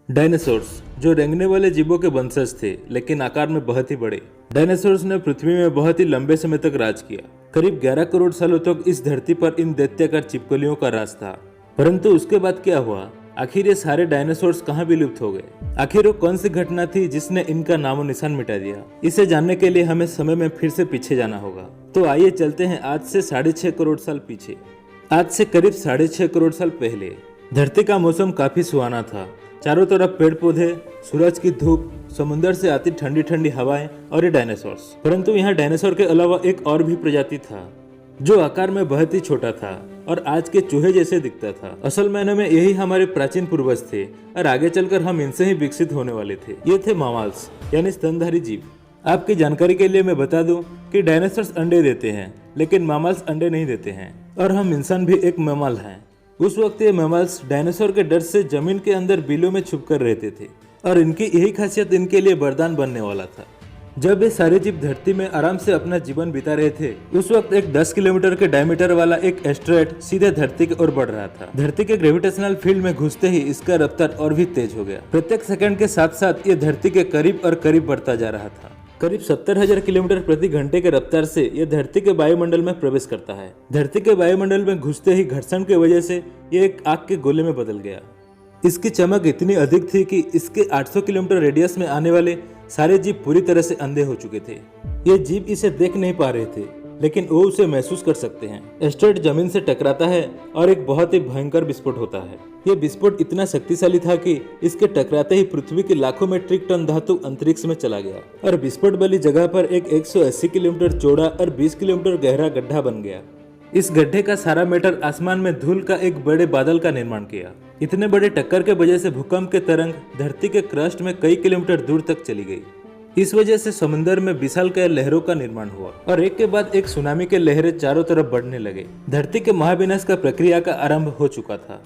Dinosaurs जो रेंगने वाले जीवों के वंशज थे, लेकिन आकार में बहुत ही बड़े। डायनासोर्स ने पृथ्वी में बहुत ही लंबे समय तक राज किया। करीब 11 करोड़ सालों तक इस धरती पर इन दैत्याकार छिपकलियों का राज था। परंतु उसके बाद क्या हुआ? आखिर ये सारे डायनासोर्स कहाँ विलुप्त हो गए? आखिर वो कौन सी घटना थी जिसने इनका नामो निशान मिटा दिया? इसे जानने के लिए हमें समय में फिर से पीछे जाना होगा। तो आइए चलते हैं आज से 6.5 करोड़ साल पीछे। आज से करीब 6.5 करोड़ साल पहले धरती का मौसम काफी सुहाना था। चारों तरफ पेड़ पौधे, सूरज की धूप, समुद्र से आती ठंडी ठंडी हवाएं और ये डायनासोर्स। परंतु यहाँ डायनासोर के अलावा एक और भी प्रजाति था जो आकार में बहुत ही छोटा था और आज के चूहे जैसे दिखता था। असल मायने में यही हमारे प्राचीन पूर्वज थे और आगे चलकर हम इनसे ही विकसित होने वाले थे। ये थे मामल्स यानी स्तनधारी जीव। आपकी जानकारी के लिए मैं बता दूं कि डायनासोर्स अंडे देते हैं, लेकिन मैमल्स अंडे नहीं देते हैं और हम इंसान भी एक मैमल हैं। उस वक्त ये मैमल्स डायनासोर के डर से जमीन के अंदर बिलों में छुपकर रहते थे और इनकी यही खासियत इनके लिए वरदान बनने वाला था। जब ये सारे जीव धरती में आराम से अपना जीवन बिता रहे थे, उस वक्त एक 10 किलोमीटर के डायमीटर वाला एक एस्टेरॉयड सीधे धरती की ओर बढ़ रहा था। धरती के ग्रेविटेशनल फील्ड में घुसते ही इसका रफ्तार और भी तेज हो गया। प्रत्येक सेकंड के साथ साथ ये धरती के करीब और करीब बढ़ता जा रहा था। करीब 70,000 किलोमीटर प्रति घंटे के रफ्तार से यह धरती के वायुमंडल में प्रवेश करता है। धरती के वायुमंडल में घुसते ही घर्षण की वजह से यह एक आग के गोले में बदल गया। इसकी चमक इतनी अधिक थी कि इसके 800 किलोमीटर रेडियस में आने वाले सारे जीव पूरी तरह से अंधे हो चुके थे। ये जीव इसे देख नहीं पा रहे थे, लेकिन वो उसे महसूस कर सकते हैं। एस्टेरॉयड जमीन से टकराता है और एक बहुत ही भयंकर विस्फोट होता है। यह विस्फोट इतना शक्तिशाली था कि इसके टकराते ही पृथ्वी के लाखों मीट्रिक टन धातु अंतरिक्ष में चला गया और विस्फोट वाली जगह पर एक 180 किलोमीटर चौड़ा और 20 किलोमीटर गहरा गड्ढा बन गया। इस गड्ढे का सारा मैटर आसमान में धूल का एक बड़े बादल का निर्माण किया। इतने बड़े टक्कर के वजह से भूकंप के तरंग धरती के क्रस्ट में कई किलोमीटर दूर तक चली गई। इस वजह से समुद्र में विशालकाय लहरों का निर्माण हुआ और एक के बाद एक सुनामी के लहरें चारों तरफ बढ़ने लगे। धरती के महाविनाश का प्रक्रिया का आरंभ हो चुका था।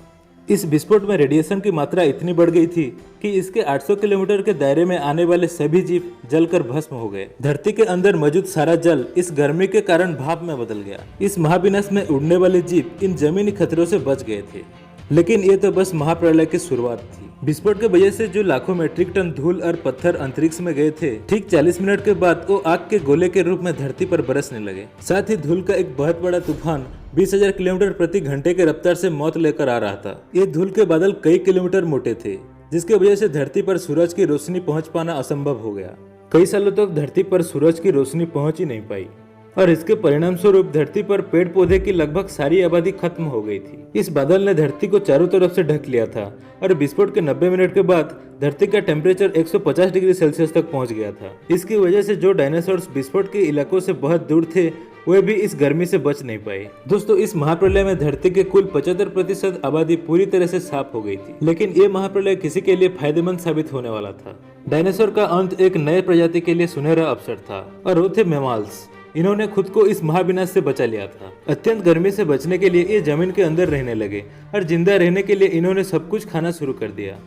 इस विस्फोट में रेडिएशन की मात्रा इतनी बढ़ गई थी कि इसके 800 किलोमीटर के दायरे में आने वाले सभी जीव जलकर भस्म हो गए। धरती के अंदर मौजूद सारा जल इस गर्मी के कारण भाप में बदल गया। इस महाविनाश में उड़ने वाले जीव इन जमीनी खतरों से बच गए थे, लेकिन ये तो बस महाप्रलय की शुरुआत थी। विस्फोट की वजह से जो लाखों मीट्रिक टन धूल और पत्थर अंतरिक्ष में गए थे, ठीक 40 मिनट के बाद वो आग के गोले के रूप में धरती पर बरसने लगे। साथ ही धूल का एक बहुत बड़ा तूफान 20,000 किलोमीटर प्रति घंटे के रफ्तार से मौत लेकर आ रहा था। ये धूल के बादल कई किलोमीटर मोटे थे, जिसकी वजह से धरती पर सूरज की रोशनी पहुंच पाना असंभव हो गया। कई सालों तक धरती पर सूरज की रोशनी पहुंच ही नहीं पाई और इसके परिणाम स्वरूप धरती पर पेड़ पौधे की लगभग सारी आबादी खत्म हो गई थी। इस बादल ने धरती को चारों तरफ से ढक लिया था और विस्फोट के 90 मिनट के बाद धरती का टेम्परेचर 150 डिग्री सेल्सियस तक पहुंच गया था। इसकी वजह से जो डायनासोर्स विस्फोट के इलाकों से बहुत दूर थे, वे भी इस गर्मी से बच नहीं पाए। दोस्तों, इस महाप्रलय में धरती के कुल 75% आबादी पूरी तरह से साफ हो गई थी, लेकिन ये महाप्रलय किसी के लिए फायदेमंद साबित होने वाला था। डायनासोर का अंत एक नए प्रजाति के लिए सुनहरा अवसर था और वो थे मैमल्स। इन्होंने खुद को इस महाविनाश से बचा लिया था। अत्यंत गर्मी से बचने के लिए ये जमीन के अंदर रहने लगे और जिंदा रहने के लिए इन्होंने सब कुछ खाना शुरू कर दिया।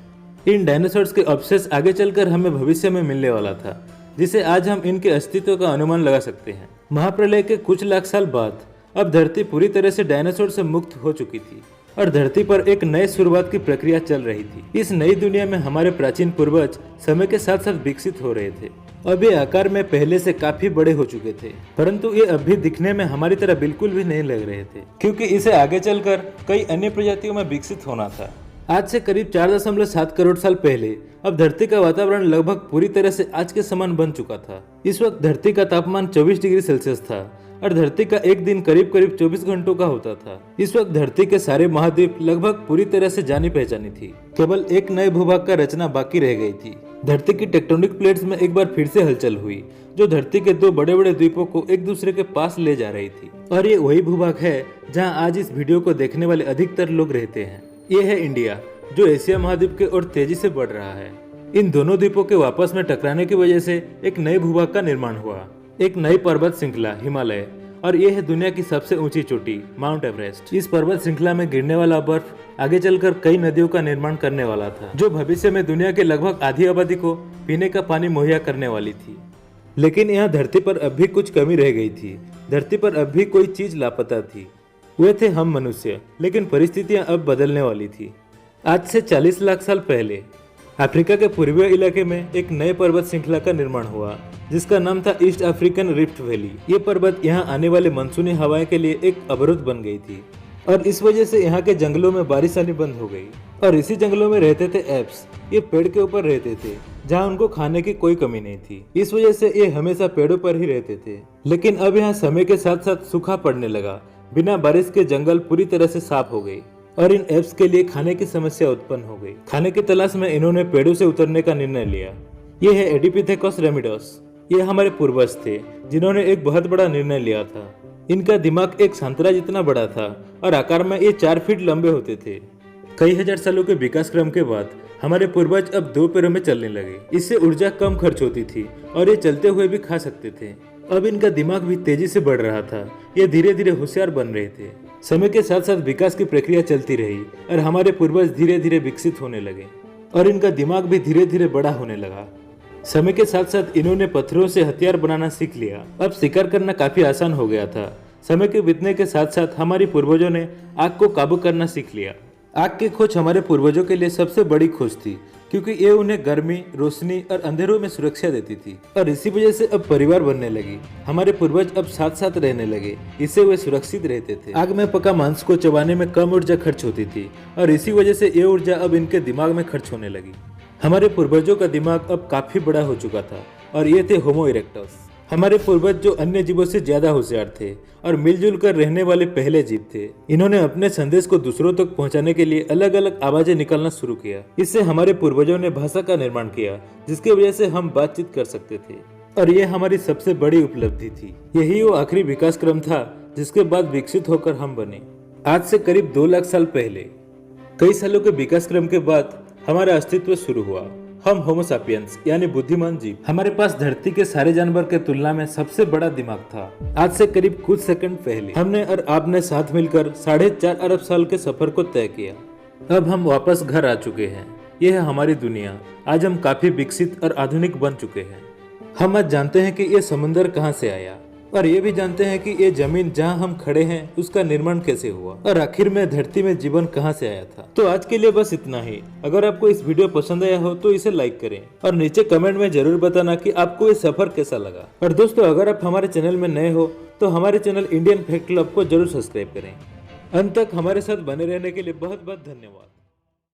इन डायनासोर्स के अवशेष आगे चलकर हमें भविष्य में मिलने वाला था, जिसे आज हम इनके अस्तित्व का अनुमान लगा सकते हैं। महाप्रलय के कुछ लाख साल बाद अब धरती पूरी तरह से डायनासोर से मुक्त हो चुकी थी और धरती पर एक नए शुरुआत की प्रक्रिया चल रही थी। इस नई दुनिया में हमारे प्राचीन पूर्वज समय के साथ साथ विकसित हो रहे थे। अब ये आकार में पहले से काफी बड़े हो चुके थे, परंतु ये अब भी दिखने में हमारी तरह बिल्कुल भी नहीं लग रहे थे, क्योंकि इसे आगे चलकर कई अन्य प्रजातियों में विकसित होना था। आज से करीब 4.7 करोड़ साल पहले अब धरती का वातावरण लगभग पूरी तरह से आज के समान बन चुका था। इस वक्त धरती का तापमान 24 डिग्री सेल्सियस था और धरती का एक दिन करीब 24 घंटों का होता था। इस वक्त धरती के सारे महाद्वीप लगभग पूरी तरह से जानी पहचानी थी। केवल एक नए भूभाग का रचना बाकी रह गई थी। धरती की टेक्टोनिक प्लेट्स में एक बार फिर से हलचल हुई, जो धरती के दो बड़े बड़े द्वीपों को एक दूसरे के पास ले जा रही थी। और ये वही भूभाग है जहाँ आज इस वीडियो को देखने वाले अधिकतर लोग रहते हैं। ये है इंडिया, जो एशिया महाद्वीप के ओर तेजी से बढ़ रहा है। इन दोनों द्वीपों के आपस में टकराने की वजह से एक नए भूभाग का निर्माण हुआ, एक नई पर्वत श्रृंखला हिमालय, और ये है दुनिया की सबसे ऊंची चोटी माउंट एवरेस्ट। इस पर्वत श्रृंखला में गिरने वाला बर्फ आगे चलकर कई नदियों का निर्माण करने वाला था, जो भविष्य में दुनिया के लगभग आधी आबादी को पीने का पानी मुहैया करने वाली थी। लेकिन यहाँ धरती पर अब भी कुछ कमी रह गई थी। धरती पर अब भी कोई चीज लापता थी। वे थे हम मनुष्य, लेकिन परिस्थितियां अब बदलने वाली थी। आज से 40 लाख साल पहले अफ्रीका के पूर्वी इलाके में एक नए पर्वत श्रृंखला का निर्माण हुआ जिसका नाम था ईस्ट अफ्रीकन रिफ्ट वैली। ये पर्वत यहाँ आने वाले मानसूनी हवाएं के लिए एक अवरोध बन गई थी और इस वजह से यहाँ के जंगलों में बारिश आनी बंद हो गई। और इसी जंगलों में रहते थे एप्स। ये पेड़ के ऊपर रहते थे जहाँ उनको खाने की कोई कमी नहीं थी। इस वजह से ये हमेशा पेड़ों पर ही रहते थे। लेकिन अब यहाँ समय के साथ साथ सूखा पड़ने लगा। बिना बारिश के जंगल पूरी तरह से साफ हो गई और इन एप्स के लिए खाने की समस्या उत्पन्न हो गई। खाने की तलाश में इन्होंने पेड़ों से उतरने का निर्णय लिया। ये है एडिपिथेकस रेमिडस। ये हमारे पूर्वज थे जिन्होंने एक बहुत बड़ा निर्णय लिया था। इनका दिमाग एक संतरा जितना बड़ा था और आकार में ये 4 फीट लंबे होते थे। कई हजार सालों के विकास क्रम के बाद हमारे पूर्वज अब 2 पैरों में चलने लगे। इससे ऊर्जा कम खर्च होती थी और ये चलते हुए भी खा सकते थे। अब इनका दिमाग भी तेजी से बढ़ रहा था। ये धीरे धीरे होशियार बन रहे थे। समय के साथ साथ विकास की प्रक्रिया चलती रही और हमारे पूर्वज धीरे धीरे विकसित होने लगे और इनका दिमाग भी धीरे धीरे बड़ा होने लगा। समय के साथ साथ इन्होंने पत्थरों से हथियार बनाना सीख लिया। अब शिकार करना काफी आसान हो गया था। समय के बीतने के साथ साथ हमारे पूर्वजों ने आग को काबू करना सीख लिया। आग की खोज हमारे पूर्वजों के लिए सबसे बड़ी खोज थी क्योंकि ये उन्हें गर्मी, रोशनी और अंधेरों में सुरक्षा देती थी और इसी वजह से अब परिवार बनने लगी। हमारे पूर्वज अब साथ साथ रहने लगे। इससे वे सुरक्षित रहते थे। आग में पका मांस को चबाने में कम ऊर्जा खर्च होती थी और इसी वजह से ये ऊर्जा अब इनके दिमाग में खर्च होने लगी। हमारे पूर्वजों का दिमाग अब काफी बड़ा हो चुका था और ये थे होमो इरेक्टस। हमारे पूर्वज जो अन्य जीवों से ज्यादा होशियार थे और मिलजुल कर रहने वाले पहले जीव थे। इन्होंने अपने संदेश को दूसरों तक पहुंचाने के लिए अलग अलग आवाजें निकालना शुरू किया। इससे हमारे पूर्वजों ने भाषा का निर्माण किया जिसकी वजह से हम बातचीत कर सकते थे और ये हमारी सबसे बड़ी उपलब्धि थी। यही वो आखिरी विकास क्रम था जिसके बाद विकसित होकर हम बने। आज से करीब 2 लाख साल पहले कई सालों के विकास क्रम के बाद हमारा अस्तित्व शुरू हुआ। हम होमो सापियंस यानी बुद्धिमान जीव। हमारे पास धरती के सारे जानवर के तुलना में सबसे बड़ा दिमाग था। आज से करीब कुछ सेकंड पहले हमने और आपने साथ मिलकर 4.5 अरब साल के सफर को तय किया। अब हम वापस घर आ चुके हैं। यह है हमारी दुनिया। आज हम काफी विकसित और आधुनिक बन चुके हैं। हम आज जानते हैं कि ये समुद्र कहाँ से आया और ये भी जानते हैं कि ये जमीन जहाँ हम खड़े हैं उसका निर्माण कैसे हुआ और आखिर में धरती में जीवन कहाँ से आया था। तो आज के लिए बस इतना ही। अगर आपको इस वीडियो पसंद आया हो तो इसे लाइक करें और नीचे कमेंट में जरूर बताना कि आपको ये सफर कैसा लगा। और दोस्तों, अगर आप हमारे चैनल में नए हो तो हमारे चैनल इंडियन फैक्ट क्लब को जरूर सब्सक्राइब करें। अंत तक हमारे साथ बने रहने के लिए बहुत बहुत धन्यवाद।